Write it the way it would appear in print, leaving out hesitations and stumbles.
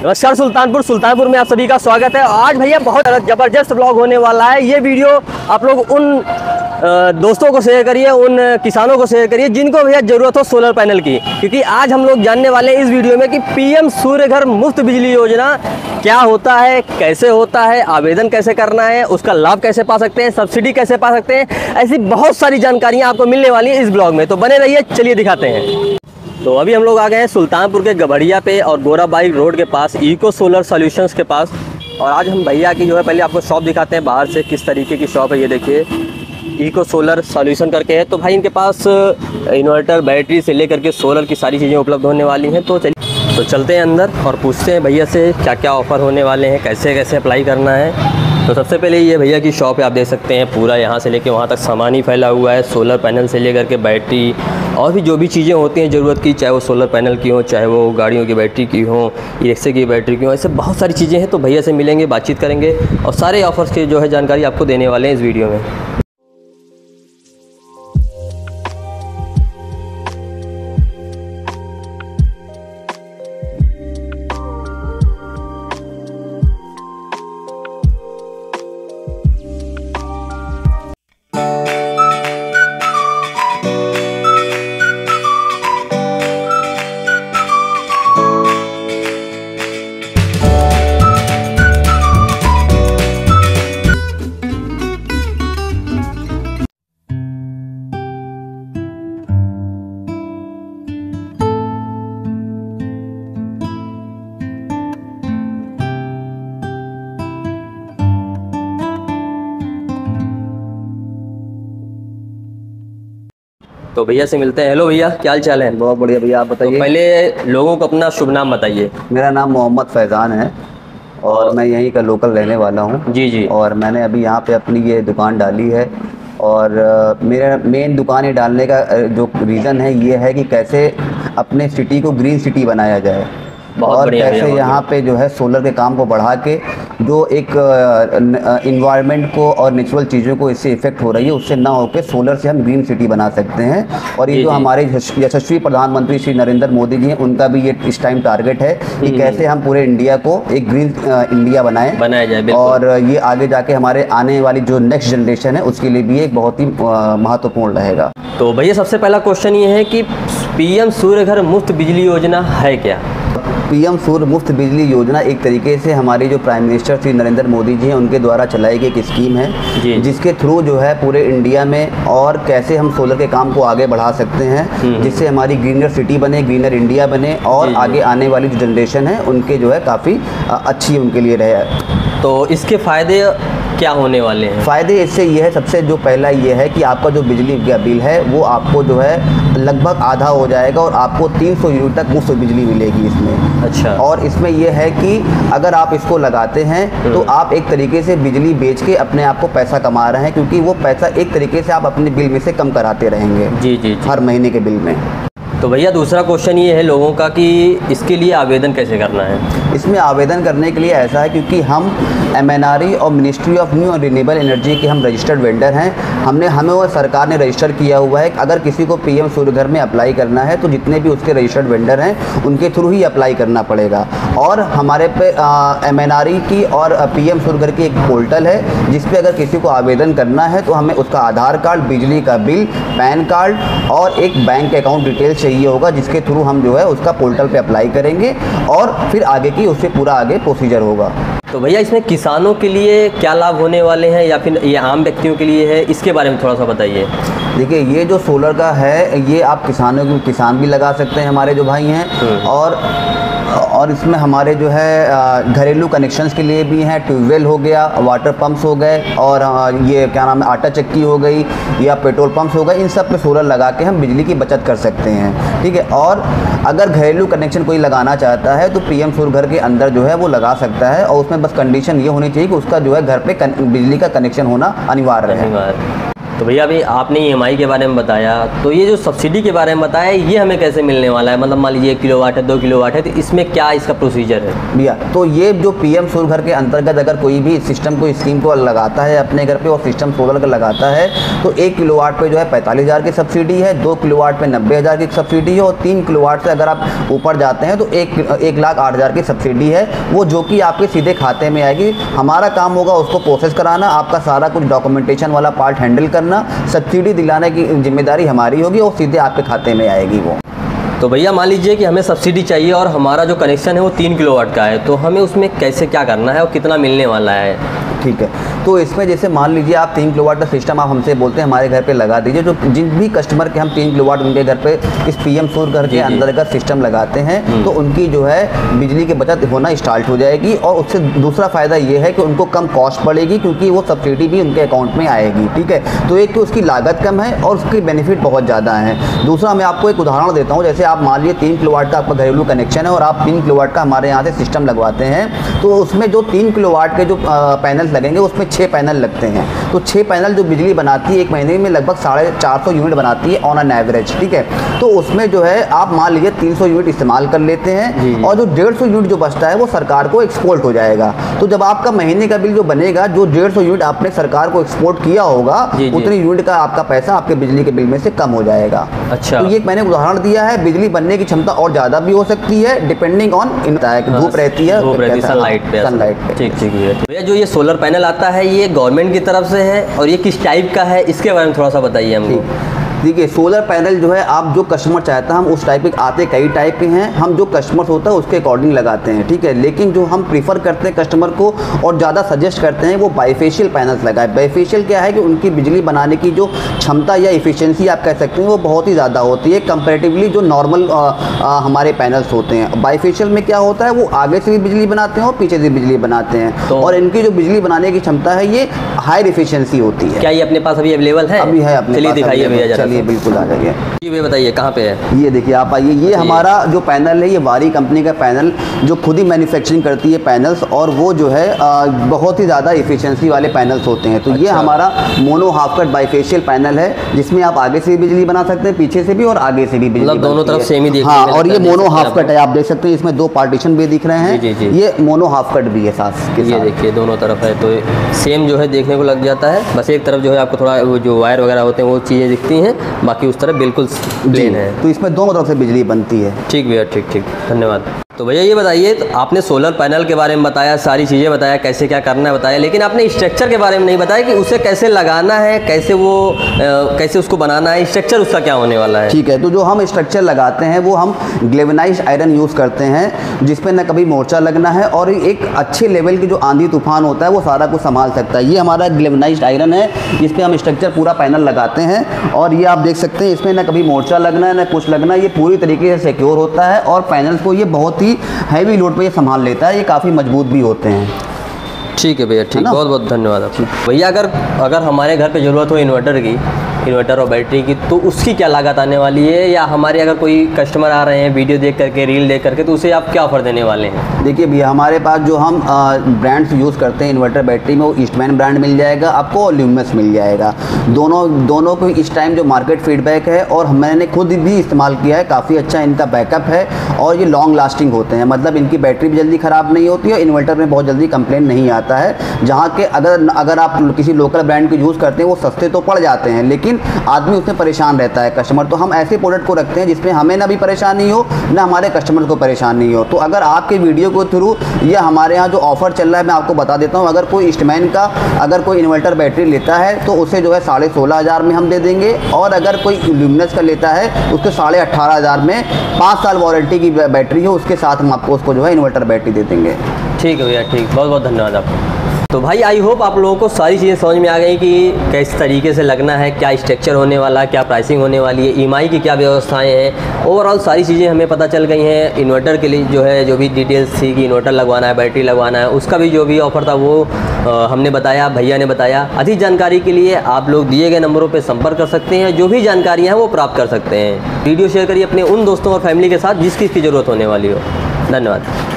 नमस्कार सुल्तानपुर में आप सभी का स्वागत है। आज भैया बहुत ज़बरदस्त ब्लॉग होने वाला है। ये वीडियो आप लोग उन दोस्तों को शेयर करिए, उन किसानों को शेयर करिए जिनको भैया ज़रूरत हो सोलर पैनल की, क्योंकि आज हम लोग जानने वाले हैं इस वीडियो में कि पीएम सूर्य घर मुफ्त बिजली योजना क्या होता है, कैसे होता है, आवेदन कैसे करना है, उसका लाभ कैसे पा सकते हैं, सब्सिडी कैसे पा सकते हैं। ऐसी बहुत सारी जानकारियाँ आपको मिलने वाली हैं इस ब्लॉग में, तो बने रहिए। चलिए दिखाते हैं। तो अभी हम लोग आ गए हैं सुल्तानपुर के गबड़िया पे और गोराबाई रोड के पास इको सोलर सॉल्यूशंस के पास। और आज हम भैया की जो है पहले आपको शॉप दिखाते हैं बाहर से किस तरीके की शॉप है। ये देखिए इको सोलर सॉल्यूशन करके है। तो भाई इनके पास इन्वर्टर, बैटरी से लेकर के सोलर की सारी चीज़ें उपलब्ध होने वाली हैं। तो चलिए तो चलते हैं अंदर और पूछते हैं भैया से क्या क्या ऑफ़र होने वाले हैं, कैसे कैसे अप्लाई करना है। तो सबसे पहले ये भैया की शॉप है, आप देख सकते हैं पूरा यहाँ से लेके वहाँ तक सामान ही फैला हुआ है। सोलर पैनल से लेकर के बैटरी और भी जो भी चीज़ें होती हैं ज़रूरत की, चाहे वो सोलर पैनल की हो, चाहे वो गाड़ियों की बैटरी की हो, ई रिक्शे की बैटरी की हो, ऐसे बहुत सारी चीज़ें हैं। तो भैया से मिलेंगे, बातचीत करेंगे और सारे ऑफर्स की जो है जानकारी आपको देने वाले हैं इस वीडियो में। तो भैया से मिलते हैं। हेलो भैया, क्या हाल चाल है? बहुत बढ़िया भैया, आप बताइए। तो पहले लोगों को अपना शुभ नाम बताइए। मेरा नाम मोहम्मद फैज़ान है और मैं यहीं का लोकल रहने वाला हूँ। जी जी। और मैंने अभी यहाँ पे अपनी ये दुकान डाली है और मेरा मेन दुकान ये डालने का जो रीज़न है ये है कि कैसे अपने सिटी को ग्रीन सिटी बनाया जाए और कैसे यहाँ पे जो है सोलर के काम को बढ़ा के जो एक इन्वायरमेंट को और नेचुरल चीज़ों को इससे इफ़ेक्ट हो रही है उससे ना होकर सोलर से हम ग्रीन सिटी बना सकते हैं। और ये जो हमारे यशस्वी प्रधानमंत्री श्री नरेंद्र मोदी जी हैं उनका भी ये इस टाइम टारगेट है कि कैसे हम पूरे इंडिया को एक ग्रीन इंडिया बनाया जाए। और ये आगे जाके हमारे आने वाली जो नेक्स्ट जनरेशन है उसके लिए भी एक बहुत ही महत्वपूर्ण रहेगा। तो भैया सबसे पहला क्वेश्चन ये है कि पीएम सूर्य घर मुफ्त बिजली योजना है क्या? पीएम सूर्य मुफ्त बिजली योजना एक तरीके से हमारे जो प्राइम मिनिस्टर श्री नरेंद्र मोदी जी हैं उनके द्वारा चलाई गई एक स्कीम है जिसके थ्रू जो है पूरे इंडिया में और कैसे हम सोलर के काम को आगे बढ़ा सकते हैं जिससे हमारी ग्रीनर सिटी बने, ग्रीनर इंडिया बने और आगे आने वाली जो जनरेशन है उनके जो है काफ़ी अच्छी उनके लिए रहे। तो इसके फ़ायदे क्या होने वाले हैं? फ़ायदे इससे ये है, सबसे जो पहला ये है कि आपका जो बिजली का बिल है वो आपको जो है लगभग आधा हो जाएगा और आपको 300 यूनिट तक मुफ्त बिजली मिलेगी इसमें। अच्छा। और इसमें यह है कि अगर आप इसको लगाते हैं तो आप एक तरीके से बिजली बेच के अपने आप को पैसा कमा रहे हैं, क्योंकि वो पैसा एक तरीके से आप अपने बिल में से कम कराते रहेंगे जी हर महीने के बिल में। तो भैया दूसरा क्वेश्चन ये है लोगों का कि इसके लिए आवेदन कैसे करना है? इसमें आवेदन करने के लिए ऐसा है क्योंकि हम MNRE और मिनिस्ट्री ऑफ न्यू और रिन्यूएबल एनर्जी के हम रजिस्टर्ड वेंडर हैं। हमें वो सरकार ने रजिस्टर किया हुआ है। अगर किसी को पीएम सूर्य घर में अप्लाई करना है तो जितने भी उसके रजिस्टर्ड वेंडर हैं उनके थ्रू ही अप्लाई करना पड़ेगा। और हमारे पे MNRE की और पीएम सूर्य घर की एक पोर्टल है जिस पे अगर किसी को आवेदन करना है तो हमें उसका आधार कार्ड, बिजली का बिल, पैन कार्ड और एक बैंक अकाउंट डिटेल चाहिए होगा, जिसके थ्रू हम जो है उसका पोर्टल पे अप्लाई करेंगे और फिर आगे की उससे पूरा आगे प्रोसीजर होगा। तो भैया इसमें किसानों के लिए क्या लाभ होने वाले हैं या फिर ये आम व्यक्तियों के लिए है, इसके बारे में थोड़ा सा बताइए। देखिए ये जो सोलर का है ये आप किसान भी लगा सकते हैं हमारे जो भाई हैं और इसमें हमारे जो है घरेलू कनेक्शंस के लिए भी हैं। ट्यूबवेल हो गया, वाटर पंप्स हो गए और ये क्या नाम है आटा चक्की हो गई या पेट्रोल पंप्स हो गए, इन सब पे सोलर लगा के हम बिजली की बचत कर सकते हैं। ठीक है। और अगर घरेलू कनेक्शन कोई लगाना चाहता है तो पीएम सूर्य घर के अंदर जो है वो लगा सकता है और उसमें बस कंडीशन ये होनी चाहिए कि उसका जो है घर पे बिजली का कनेक्शन होना अनिवार्य है। तो भैया अभी आपने EMI के बारे में बताया, तो ये जो सब्सिडी के बारे में बताया ये हमें कैसे मिलने वाला है? मतलब मान लीजिए 1 किलोवाट है, 2 किलोवाट है, तो इसमें क्या इसका प्रोसीजर है भैया? तो ये जो PM सूर्य घर के अंतर्गत अगर कोई भी सिस्टम को स्कीम को लगाता है अपने घर पे और सिस्टम सोलर का लगाता है तो 1 किलोवाट पे जो है 45,000 की सब्सिडी है, 2 किलोवाट पे 90,000 की सब्सिडी है और 3 किलोवाट से अगर आप ऊपर जाते हैं तो 1,08,000 की सब्सिडी है, वो जो कि आपके सीधे खाते में आएगी। हमारा काम होगा उसको प्रोसेस कराना, आपका सारा कुछ डॉक्यूमेंटेशन वाला पार्ट हैंडल करना, सब्सिडी दिलाने की जिम्मेदारी हमारी होगी और सीधे आपके खाते में आएगी वो। तो भैया मान लीजिए कि हमें सब्सिडी चाहिए और हमारा जो कनेक्शन है वो 3 किलोवाट का है, तो हमें उसमें कैसे क्या करना है और कितना मिलने वाला है? ठीक है, तो इसमें जैसे मान लीजिए आप 3 किलोवाट का सिस्टम आप हमसे बोलते हैं हमारे घर पे लगा दीजिए, जो जिन भी कस्टमर के हम 3 किलोवाट उनके घर पे इस PM सूर्य घर के अंतर्गत सिस्टम लगाते हैं तो उनकी जो है बिजली की बचत होना स्टार्ट हो जाएगी और उससे दूसरा फ़ायदा ये है कि उनको कम कॉस्ट पड़ेगी क्योंकि वो सब्सिडी भी उनके अकाउंट में आएगी। ठीक है, तो एक तो उसकी लागत कम है और उसकी बेनिफिट बहुत ज़्यादा है। दूसरा मैं आपको एक उदाहरण देता हूँ, जैसे आप मान लीजिए 3 किलोवाट का आपका घरेलू कनेक्शन है और आप 3 किलोवाट का हमारे यहाँ से सिस्टम लगवाते हैं, तो उसमें जो 3 किलोवाट के जो पैनल लगेंगे उसमें 6 पैनल लगते हैं। तो 6 पैनल जो बिजली बनाती है एक महीने में लगभग 450 यूनिट बनाती है ऑन एन एवरेज। ठीक है, तो उसमें जो है आप मान लीजिए 300 यूनिट इस्तेमाल कर लेते हैं और जो 150 यूनिट जो बचता है वो सरकार को एक्सपोर्ट हो जाएगा। तो जब आपका महीने का बिल जो बनेगा, जो 150 यूनिट आपने सरकार को एक्सपोर्ट किया होगा उतनी यूनिट का आपका पैसा आपके बिजली के बिल में से कम हो जाएगा। अच्छा, तो ये मैंने उदाहरण दिया है। बिजली बनने की क्षमता और ज़्यादा भी हो सकती है डिपेंडिंग ऑन धूप रहती है सनलाइट पे। ठीक है भैया, जो ये सोलर पैनल आता है ये गवर्नमेंट की तरफ से है और ये किस टाइप का है, इसके बारे में थोड़ा सा बताइए हमको। देखिए, सोलर पैनल जो है आप जो कस्टमर चाहता है हम उस टाइप के आते कई टाइप के हैं, हम जो कस्टमर होता है उसके अकॉर्डिंग लगाते हैं। ठीक है, लेकिन जो हम प्रीफर करते हैं कस्टमर को और ज़्यादा सजेस्ट करते हैं वो बाईफेशियल पैनल्स लगाए। बाईफेशियल क्या है कि उनकी बिजली बनाने की जो क्षमता या इफिशियंसी आप कह सकते हैं वो बहुत ही ज़्यादा होती है कंपेरेटिवली जो नॉर्मल हमारे पैनल्स होते हैं। बाईफेशियल में क्या होता है, वो आगे से भी बिजली बनाते हैं और पीछे से बिजली बनाते हैं तो और इनकी जो बिजली बनाने की क्षमता है ये हाई एफिशिएंसी होती है। क्या ये अपने पास अभी अवेलेबल है? अभी है अपने पास। दिखाइए भैया, चलिए बिल्कुल आ जाइए। ये बताइए कहाँ पे है? ये देखिए आप आइए, ये हमारा जो पैनल है ये वारी कंपनी का पैनल जो खुद ही मैन्युफैक्चरिंग करती है पैनल्स, और वो जो है बहुत ही ज़्यादा इफिशियंसी वाले पैनल्स होते हैं। तो ये हमारा mono half cut bifacial panel है जिसमें आप आगे से भी बिजली बना सकते हैं, पीछे से भी और आगे से भी बिजली, मतलब दोनों तरफ सेम ही देखने हाँ, और ये मोनो हाफ कट है, आप देख सकते हैं इसमें 2 पार्टीशन भी दिख रहे हैं। ये मोनो हाफ कट भी है साथ के, ये देखिए दोनों तरफ है तो सेम जो है देखने को लग जाता है। बस एक तरफ जो है आपको थोड़ा वो जो वायर वगैरह होते हैं वो चीज़ें दिखती हैं, बाकी उस तरफ बिल्कुल प्लेन है। तो इसमें दोनों तरफ से बिजली बनती है। ठीक भैया, ठीक, धन्यवाद। तो भैया ये बताइए, तो आपने सोलर पैनल के बारे में बताया, सारी चीज़ें बताया, कैसे क्या करना है बताया, लेकिन आपने स्ट्रक्चर के बारे में नहीं बताया कि उसे कैसे लगाना है, कैसे वो कैसे उसको बनाना है, स्ट्रक्चर उसका क्या होने वाला है। ठीक है, तो जो हम स्ट्रक्चर लगाते हैं वो हम ग्लेवेनाइज्ड आयरन यूज़ करते हैं जिसमें न कभी मोर्चा लगना है और एक अच्छे लेवल की जो आंधी तूफान होता है वो सारा कुछ संभाल सकता है। ये हमारा ग्लेवेनाइज्ड आयरन है जिस पे हम स्ट्रक्चर पूरा पैनल लगाते हैं और ये आप देख सकते हैं इसमें न कभी मोर्चा लगना है न कुछ लगना है, ये पूरी तरीके से सिक्योर होता है और पैनल्स को ये बहुत ही हैवी लोड पे ये संभाल लेता है, ये काफ़ी मजबूत भी होते हैं। ठीक है भैया, ठीक, बहुत बहुत धन्यवाद आपको। भैया अगर हमारे घर पे ज़रूरत हो इन्वर्टर और बैटरी की, तो उसकी क्या लागत आने वाली है, या हमारे अगर कोई कस्टमर आ रहे हैं वीडियो देख करके, रील देख करके, तो उसे आप क्या ऑफर देने वाले हैं? देखिए भैया, हमारे पास जो हम ब्रांड्स यूज़ करते हैं इन्वर्टर बैटरी में, वो ईस्टमैन ब्रांड मिल जाएगा आपको और ल्यूमिनस मिल जाएगा। दोनों को इस टाइम जो मार्केट फीडबैक है और मैंने खुद भी इस्तेमाल किया है, काफ़ी अच्छा इनका बैकअप है और ये लॉन्ग लास्टिंग होते हैं, मतलब इनकी बैटरी भी जल्दी ख़राब नहीं होती है और इन्वर्टर में बहुत जल्दी कंप्लेंट नहीं आता है। जहाँ के अगर आप किसी लोकल ब्रांड को यूज़ करते हैं वो सस्ते तो पड़ जाते हैं लेकिन आदमी उसमें परेशान रहता है कस्टमर। तो हम ऐसे प्रोडक्ट को रखते हैं जिसमें हमें ना भी परेशानी हो ना हमारे कस्टमर को परेशानी हो। तो अगर आपके वीडियो के थ्रू या हमारे यहाँ जो ऑफर चल रहा है मैं आपको बता देता हूँ, अगर कोई ईस्टमैन का अगर कोई इन्वर्टर बैटरी लेता है तो उसे जो है 16,500 में हम दे देंगे, और अगर कोई ल्यूमिनस का लेता है उसके 18,500 में 5 साल वारंटी की बैटरी हो उसके साथ हम आपको उसको जो है इन्वर्टर बैटरी दे देंगे। ठीक है भैया, ठीक, बहुत बहुत धन्यवाद आपको। तो भाई आई होप आप लोगों को सारी चीज़ें समझ में आ गई कि किस तरीके से लगना है, क्या स्ट्रक्चर होने वाला है, क्या प्राइसिंग होने वाली है, EMI की क्या व्यवस्थाएं हैं, ओवरऑल सारी चीज़ें हमें पता चल गई हैं। इन्वर्टर के लिए जो है जो भी डिटेल्स थी कि इन्वर्टर लगवाना है, बैटरी लगवाना है, उसका भी जो भी ऑफर था वो हमने बताया, भैया ने बताया। अधिक जानकारी के लिए आप लोग दिए गए नंबरों पर संपर्क कर सकते हैं, जो भी जानकारियाँ हैं वो प्राप्त कर सकते हैं। वीडियो शेयर करिए अपने उन दोस्तों और फैमिली के साथ जिसकी ज़रूरत होने वाली हो। धन्यवाद।